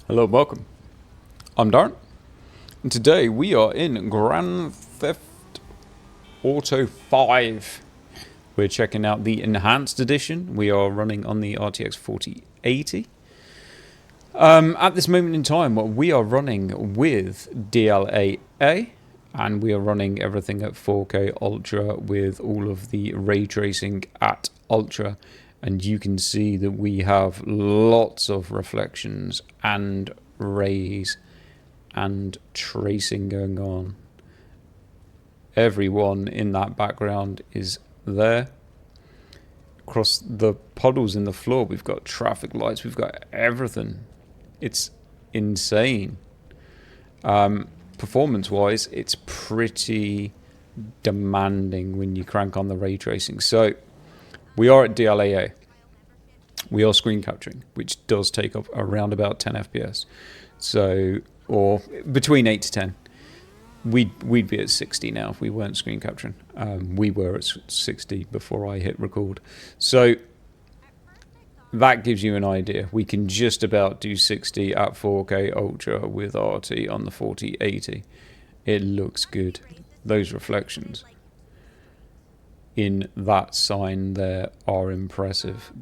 Hello, welcome. I'm Darren, and today we are in Grand Theft Auto 5. We're checking out the Enhanced Edition. We are running on the RTX 4080. At this moment in time, we are running with DLAA, and we are running everything at 4K Ultra with all of the ray tracing at Ultra. And you can see that we have lots of reflections and rays and tracing going on. Everyone in that background is there. Across the puddles in the floor, we've got traffic lights, we've got everything. It's insane. Performance-wise, it's pretty demanding when you crank on the ray tracing. So we are at DLAA. We are screen capturing, which does take up around about 10 FPS. So, or between 8 to 10. We'd be at 60 now if we weren't screen capturing. We were at 60 before I hit record. So that gives you an idea. We can just about do 60 at 4K Ultra with RT on the 4080. It looks good. Those reflections in that sign there are impressive.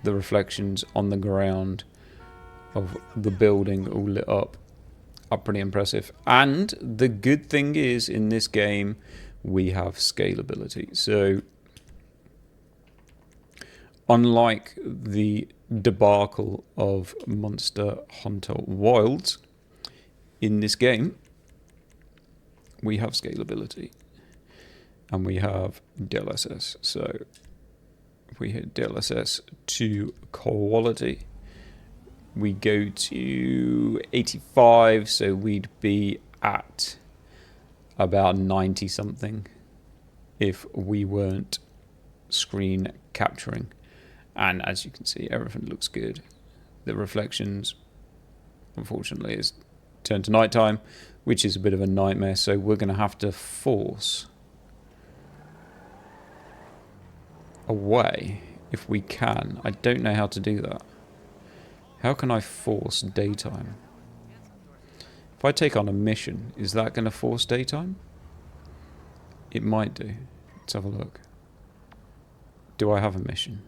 The reflections on the ground of the building all lit up are pretty impressive. And the good thing is, in this game, we have scalability. So unlike the debacle of Monster Hunter Wilds, in this game, we have scalability. And we have DLSS. So if we hit DLSS to quality, we go to 85, so we'd be at about 90 something if we weren't screen capturing. And as you can see, everything looks good. The reflections, unfortunately, is turned to nighttime, which is a bit of a nightmare, so we're going to have to force away if we can. I don't know how to do that. How can I force daytime? If I take on a mission, is that going to force daytime? It might do. Let's have a look. Do I have a mission?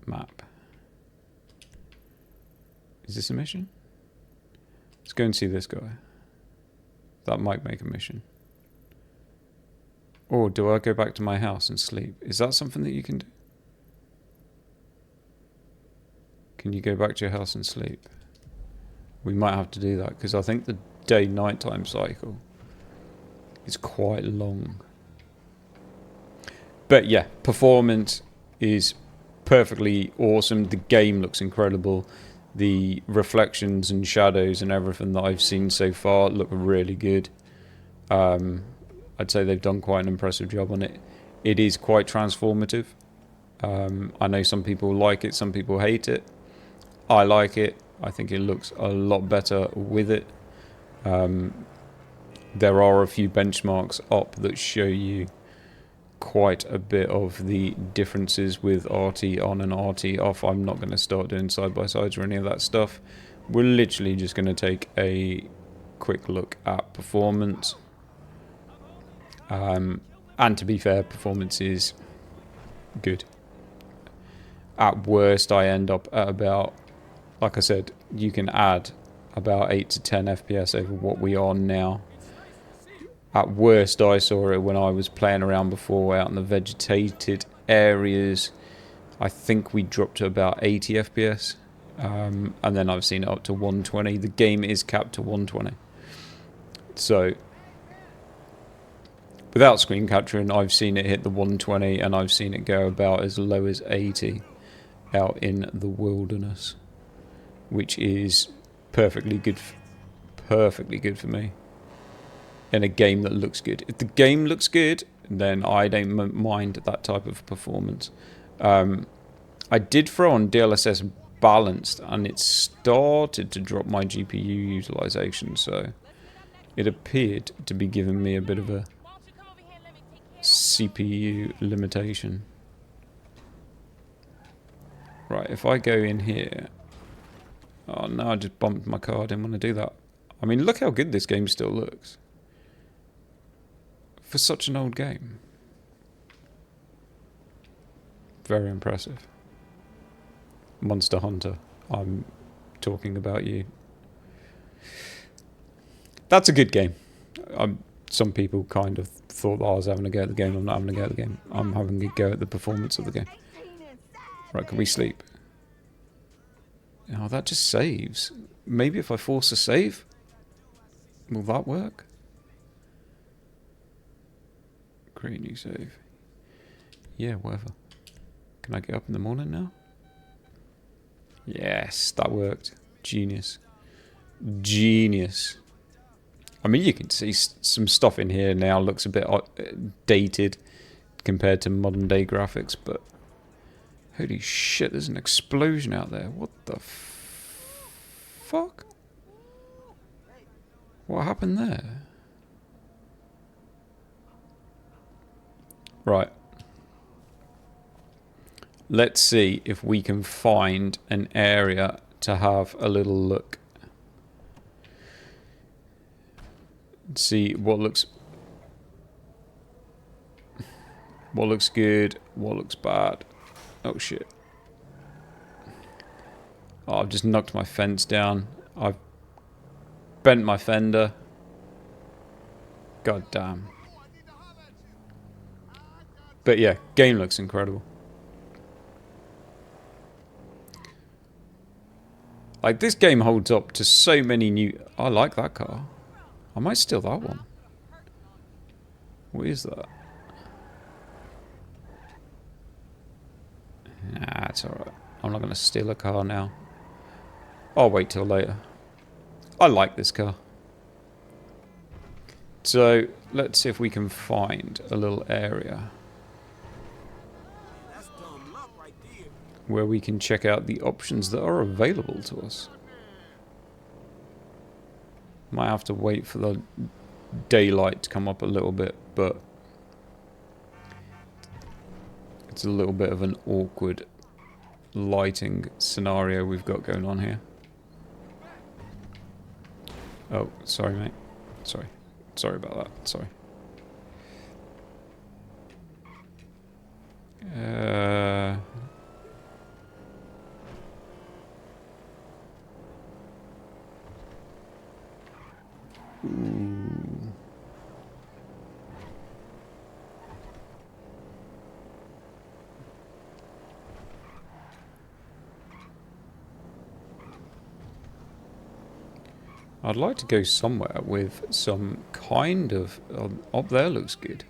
Map. Is this a mission? Let's go and see this guy. That might make a mission. Or do I go back to my house and sleep? Is that something that you can do? Can you go back to your house and sleep? We might have to do that because I think the day-nighttime cycle is quite long. But yeah, performance is perfectly awesome. The game looks incredible. The reflections and shadows and everything that I've seen so far look really good. I'd say they've done quite an impressive job on it. It is quite transformative. I know some people like it, some people hate it. I like it. I think it looks a lot better with it. There are a few benchmarks up that show you quite a bit of the differences with RT on and RT off. I'm not going to start doing side-by-sides or any of that stuff. We're literally just going to take a quick look at performance. And to be fair, performance is good. At worst, I end up at about, like I said, you can add about 8 to 10 FPS over what we are now. At worst, I saw it when I was playing around before out in the vegetated areas. I think we dropped to about 80 FPS. And then I've seen it up to 120. The game is capped to 120. So without screen capturing, I've seen it hit the 120 and I've seen it go about as low as 80 out in the wilderness, which is perfectly good for me in a game that looks good. If the game looks good, then I don't mind that type of performance. I did throw on DLSS balanced and it started to drop my GPU utilization, so it appeared to be giving me a bit of a CPU limitation. Right, if I go in here Oh no, I just bumped my car. I didn't want to do that. I mean, look how good this game still looks. For such an old game. Very impressive. Monster Hunter. I'm talking about you. That's a good game. Some people kind of thought that I was having a go at the game. I'm not having a go at the game. I'm having a go at the performance of the game. Right, can we sleep? Oh, that just saves. Maybe if I force a save, will that work? Create new save. Yeah, whatever. Can I get up in the morning now? Yes, that worked. Genius. Genius. I mean, you can see some stuff in here now looks a bit dated compared to modern day graphics, but holy shit, there's an explosion out there. What the fuck? What happened there? Right. Let's see if we can find an area to have a little look. See what looks good, what looks bad. Oh shit. Oh, I've just knocked my fence down. I've bent my fender. God damn. But yeah, game looks incredible. Like, this game holds up to so many new... I like that car. I might steal that one. What is that? Nah, it's alright. I'm not going to steal a car now. I'll wait till later. I like this car. So, let's see if we can find a little area where we can check out the options that are available to us. Might have to wait for the daylight to come up a little bit, but it's a little bit of an awkward lighting scenario we've got going on here. Oh, sorry, mate. Sorry. Sorry about that. Sorry. Ooh. I'd like to go somewhere with some kind of... up there looks good.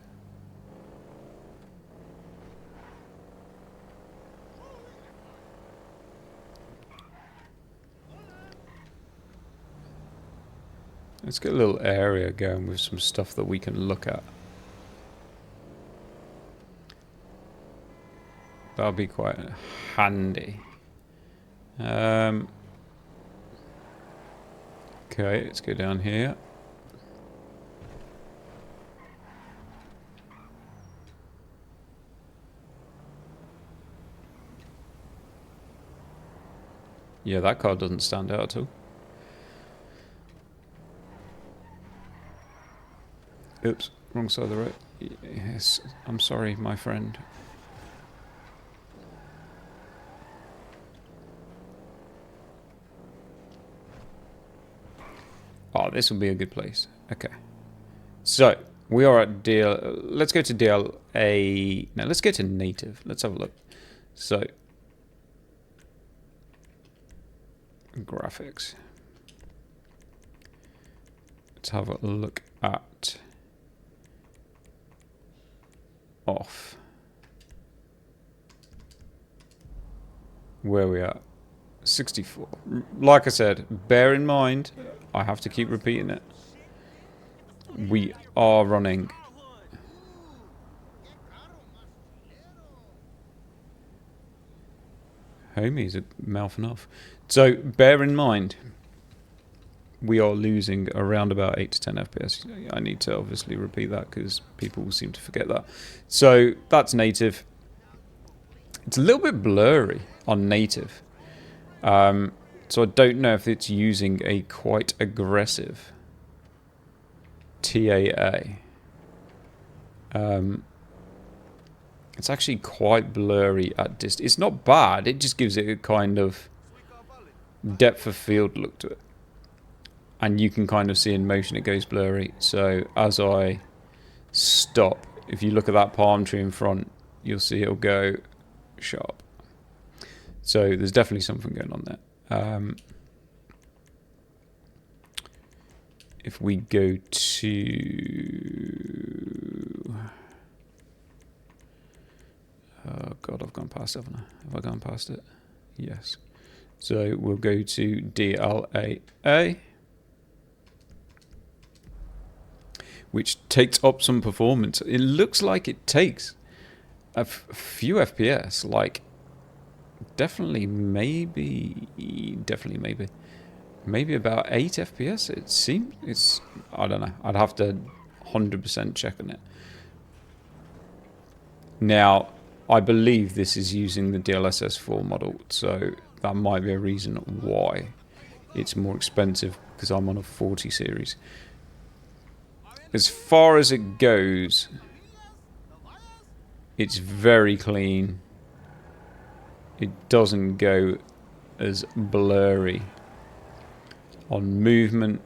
Let's get a little area going with some stuff that we can look at. That'll be quite handy. Okay, let's go down here. Yeah, that car doesn't stand out at all. Oops, wrong side of the road. Yes, I'm sorry, my friend. Oh, this will be a good place. Okay. So, we are at DL... Let's go to DLA... No, let's go to native. Let's have a look. So... graphics. Let's have a look at... off. Where we are. 64. Like I said, bear in mind, I have to keep repeating it. We are running. Homies are mouthing off. So bear in mind, we are losing around about 8 to 10 FPS. I need to obviously repeat that because people seem to forget that. So that's native. It's a little bit blurry on native. So I don't know if it's using a quite aggressive TAA. It's actually quite blurry at distance. It's not bad, it just gives it a kind of depth of field look to it. And you can kind of see in motion it goes blurry. So as I stop, if you look at that palm tree in front, you'll see it'll go sharp. So there's definitely something going on there. If we go to... Oh god, I've gone past it, haven't I? Have I gone past it? Yes. So we'll go to DLAA, which takes up some performance. It looks like it takes a few FPS, like definitely maybe about 8 FPS. It seems, I don't know, I'd have to 100% check on it. Now, I believe this is using the DLSS 4 model, so that might be a reason why it's more expensive, because I'm on a 40 series. As far as it goes, it's very clean. It doesn't go as blurry. On movement,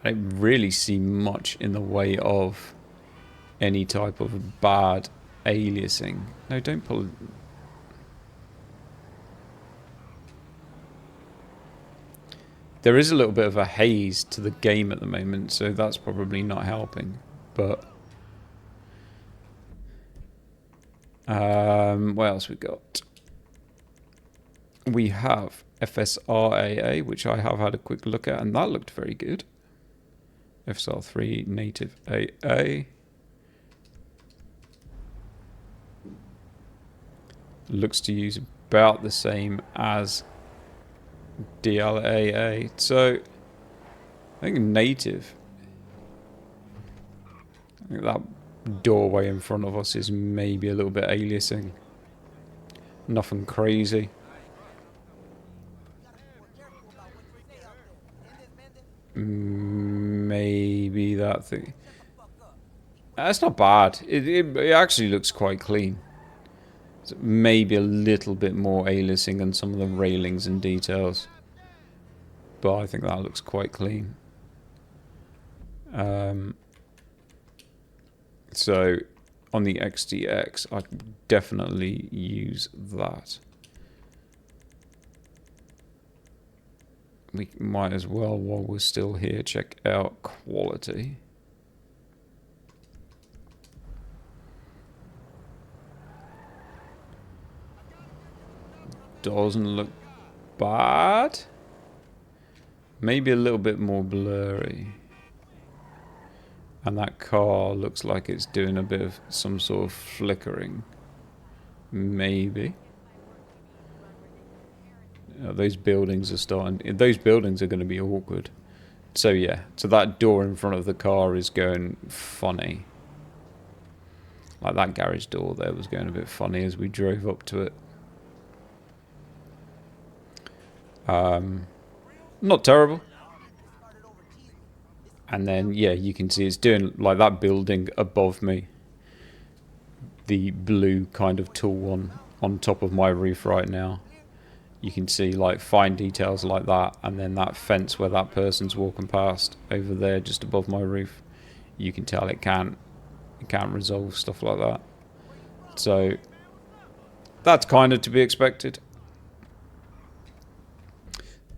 I don't really see much in the way of any type of bad aliasing. No, don't pull. There is a little bit of a haze to the game at the moment, so that's probably not helping. But what else we got? We have FSRAA, which I have had a quick look at, and that looked very good. FSR3 native AA. Looks to use about the same as DLAA. So I think native. I think that doorway in front of us is maybe a little bit aliasing. Nothing crazy. Maybe that thing. That's not bad. It actually looks quite clean. So maybe a little bit more aliasing on some of the railings and details, but I think that looks quite clean. So on the XDX, I definitely use that. We might as well, while we're still here, check out quality. Doesn't look bad. Maybe a little bit more blurry. And that car looks like it's doing a bit of some sort of flickering. Maybe. Those buildings are starting... Those buildings are going to be awkward. So yeah, so that door in front of the car is going funny. Like that garage door there was going a bit funny as we drove up to it. Not terrible. And then, yeah, you can see it's doing like that building above me. The blue kind of tool one on top of my roof right now. You can see like fine details like that, and then that fence where that person's walking past over there just above my roof. You can tell it can't resolve stuff like that. So that's kind of to be expected.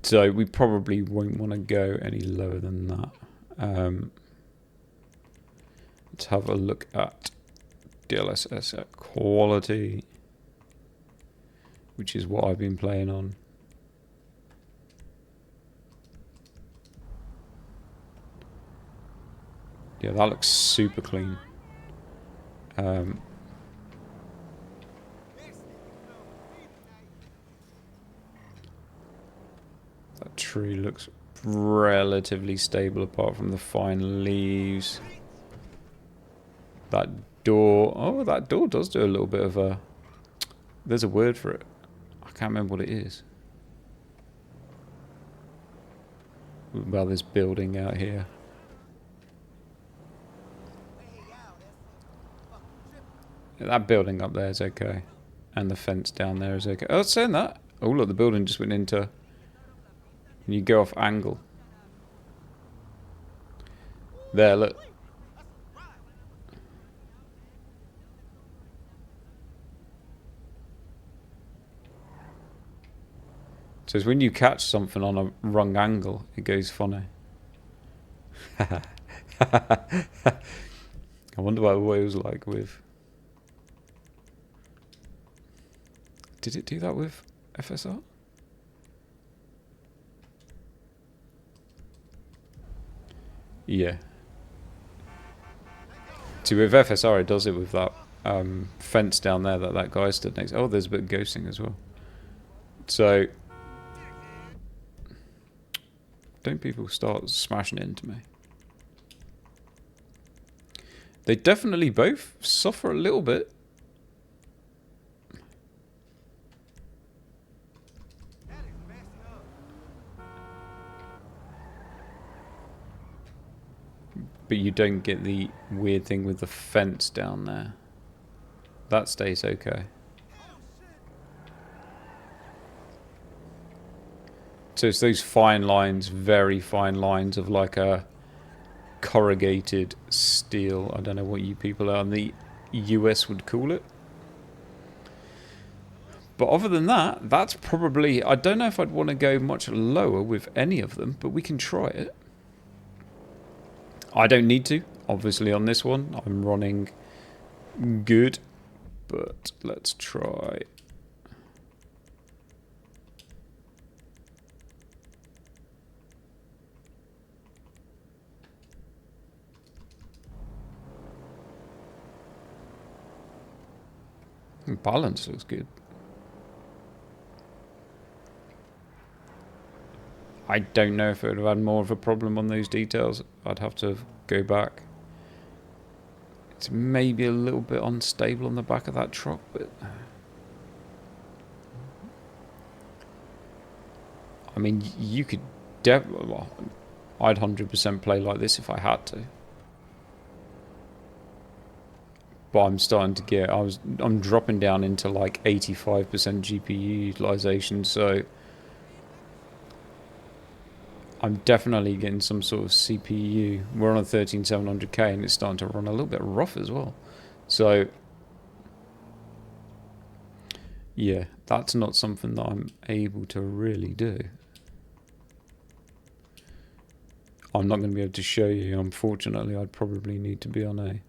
So we probably won't want to go any lower than that. Let's have a look at DLSS at quality, which is what I've been playing on. Yeah, that looks super clean. That tree looks relatively stable apart from the fine leaves. That door, oh, that door does do a little bit of a, there's a word for it. I can't remember what it is. Well, this building out here. That building up there is okay. And the fence down there is okay. Oh, it's saying that. Oh, look, the building just went into... You go off angle. There, look. So it's when you catch something on a wrong angle, it goes funny. I wonder what it was like with... Did it do that with FSR? Yeah. See, with FSR it does it with that fence down there that guy stood next. Oh, there's a bit of ghosting as well. So... Don't people start smashing into me? They definitely both suffer a little bit. But you don't get the weird thing with the fence down there. That stays okay. So it's those fine lines, very fine lines of like a corrugated steel. I don't know what you people are in the US would call it. But other than that, that's probably... I don't know if I'd want to go much lower with any of them, but we can try it. I don't need to, obviously, on this one. I'm running good, but let's try. Balance looks good. I don't know if it would have had more of a problem on those details. I'd have to go back. It's maybe a little bit unstable on the back of that truck, but... I mean, you could definitely... Well, I'd 100% play like this if I had to. But I'm starting to get... I'm dropping down into like 85% GPU utilization, so... I'm definitely getting some sort of CPU. We're on a 13700K and it's starting to run a little bit rough as well. So, yeah, that's not something that I'm able to really do. I'm not going to be able to show you. Unfortunately, I'd probably need to be on a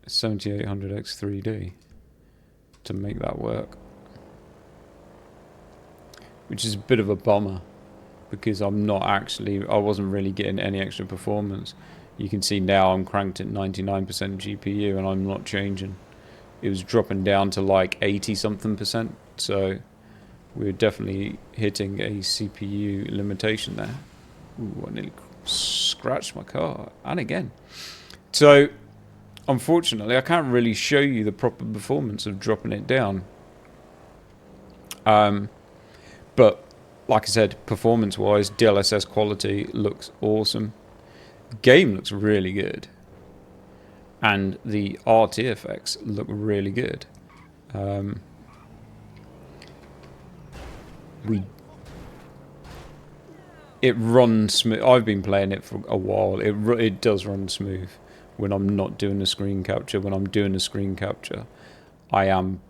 7800X 3D to make that work. Which is a bit of a bummer. Because I'm not actually, I wasn't really getting any extra performance. You can see now I'm cranked at 99% GPU and I'm not changing. It was dropping down to like 80 something percent. So we're definitely hitting a CPU limitation there. Ooh, I nearly scratched my car. And again. So unfortunately, I can't really show you the proper performance of dropping it down. But like I said, performance-wise, DLSS quality looks awesome. Game looks really good. And the RT effects look really good. It runs smooth. I've been playing it for a while. It does run smooth when I'm not doing the screen capture. When I'm doing the screen capture, I am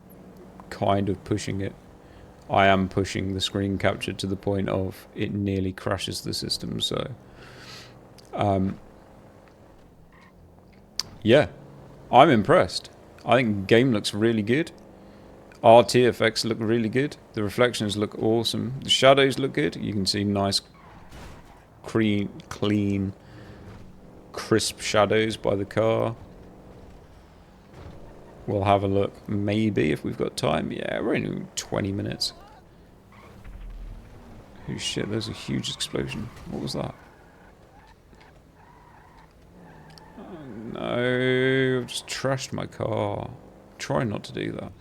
kind of pushing it. I am pushing the screen capture to the point of it nearly crashes the system. So, yeah, I'm impressed. I think the game looks really good. RT effects look really good. The reflections look awesome. The shadows look good. You can see nice, clean, crisp shadows by the car. We'll have a look, maybe, if we've got time. Yeah, we're in 20 minutes. Oh shit, there's a huge explosion. What was that? Oh, no, I've just trashed my car. Try not to do that.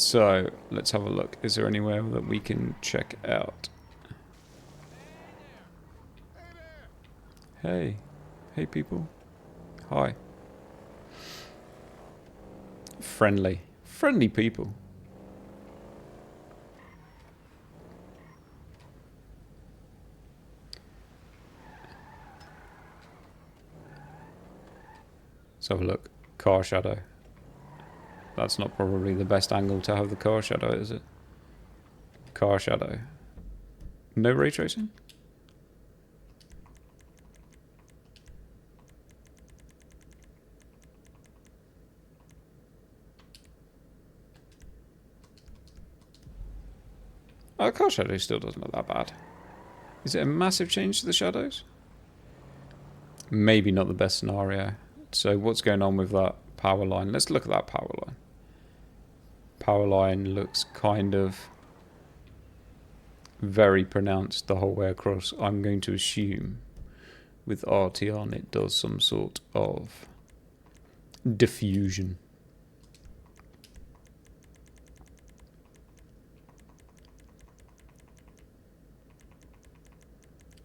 So let's have a look. Is there anywhere that we can check out? Hey. Hey, people. Hi. Friendly. Friendly people. Let's have a look. Car shadow. That's not probably the best angle to have the car shadow, is it? Car shadow. No ray tracing? Oh, car shadow still doesn't look that bad. Is it a massive change to the shadows? Maybe not the best scenario. So what's going on with that power line? Let's look at that power line. Power line looks kind of very pronounced the whole way across. I'm going to assume with RT on it does some sort of diffusion.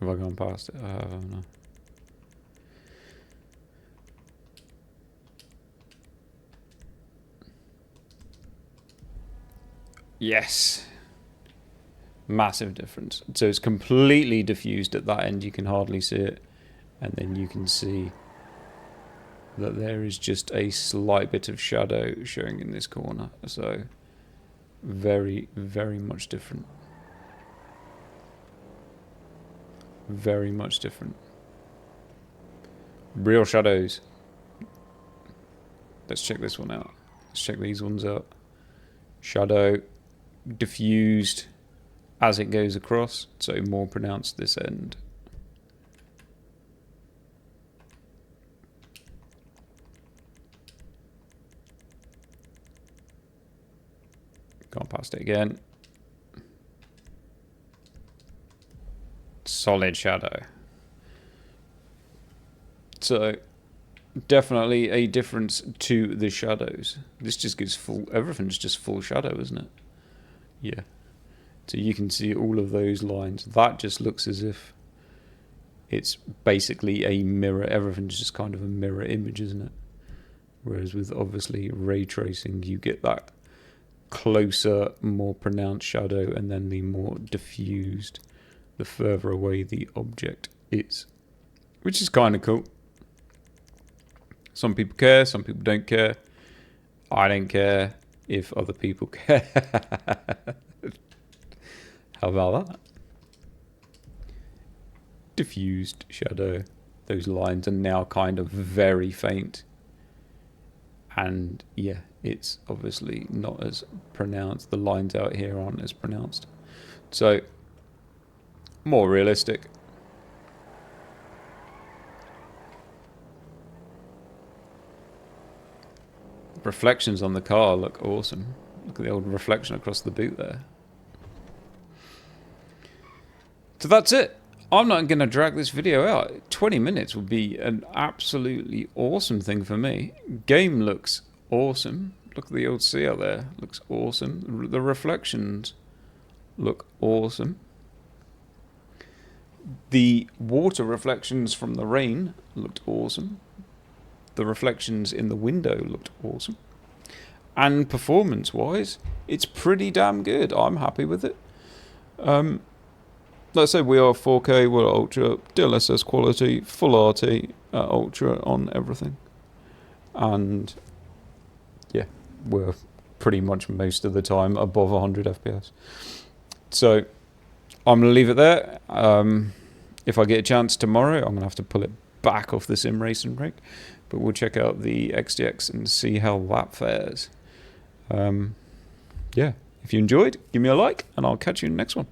Have I gone past it? No. Yes. Massive difference. So it's completely diffused at that end. You can hardly see it. And then you can see that there is just a slight bit of shadow showing in this corner. So very, very much different. Very much different. Real shadows. Let's check this one out. Let's check these ones out. Shadow diffused as it goes across, so more pronounced this end. Gone past it again. Solid shadow. So definitely a difference to the shadows. This just gives full, everything's just full shadow, isn't it? Yeah. So you can see all of those lines. That just looks as if it's basically a mirror. Everything's just kind of a mirror image, isn't it? Whereas with obviously ray tracing, you get that closer, more pronounced shadow, and then the more diffused the further away the object is. Which is kind of cool. Some people care, some people don't care. I don't care if other people care. How about that? Diffused shadow. Those lines are now kind of very faint. And yeah, it's obviously not as pronounced. The lines out here aren't as pronounced. So, more realistic. Reflections on the car look awesome. Look at the old reflection across the boot there. So that's it. I'm not going to drag this video out. 20 minutes would be an absolutely awesome thing for me. Game looks awesome. Look at the old sea out there. Looks awesome. The reflections look awesome. The water reflections from the rain looked awesome. The reflections in the window looked awesome. And performance-wise, it's pretty damn good. I'm happy with it. Like I said, we are 4K, we're Ultra, DLSS quality, full RT, Ultra on everything. And yeah, we're pretty much most of the time above 100 FPS. So I'm going to leave it there. If I get a chance tomorrow, I'm going to have to pull it back off the sim racing rig. But we'll check out the XDX and see how that fares. Yeah, if you enjoyed, give me a like, and I'll catch you in the next one.